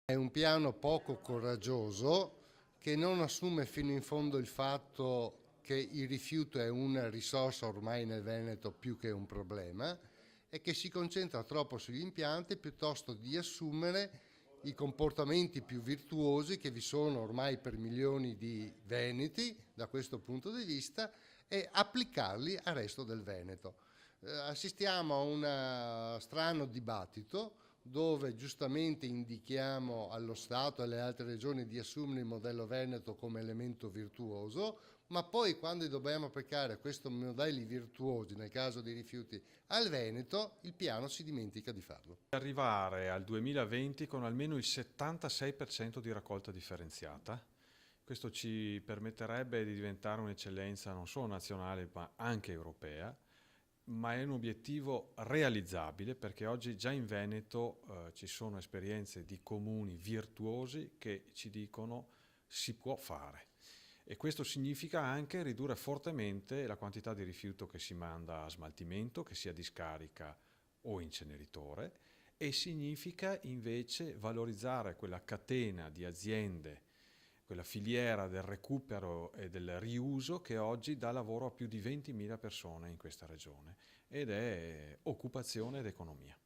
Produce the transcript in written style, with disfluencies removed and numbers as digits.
È un piano poco coraggioso che non assume fino in fondo il fatto che il rifiuto è una risorsa ormai nel Veneto più che un problema e che si concentra troppo sugli impianti piuttosto di assumere i comportamenti più virtuosi che vi sono ormai per milioni di veneti da questo punto di vista e applicarli al resto del Veneto. Assistiamo a un strano dibattito dove giustamente indichiamo allo Stato e alle altre regioni di assumere il modello Veneto come elemento virtuoso, ma poi quando dobbiamo applicare questi modelli virtuosi, nel caso dei rifiuti, al Veneto, il piano si dimentica di farlo. Arrivare al 2020 con almeno il 76% di raccolta differenziata. Questo ci permetterebbe di diventare un'eccellenza non solo nazionale ma anche europea, ma è un obiettivo realizzabile perché oggi già in Veneto ci sono esperienze di comuni virtuosi che ci dicono si può fare. E questo significa anche ridurre fortemente la quantità di rifiuto che si manda a smaltimento, che sia discarica o inceneritore, e significa invece valorizzare quella catena di aziende, quella filiera del recupero e del riuso che oggi dà lavoro a più di 20.000 persone in questa regione ed è occupazione ed economia.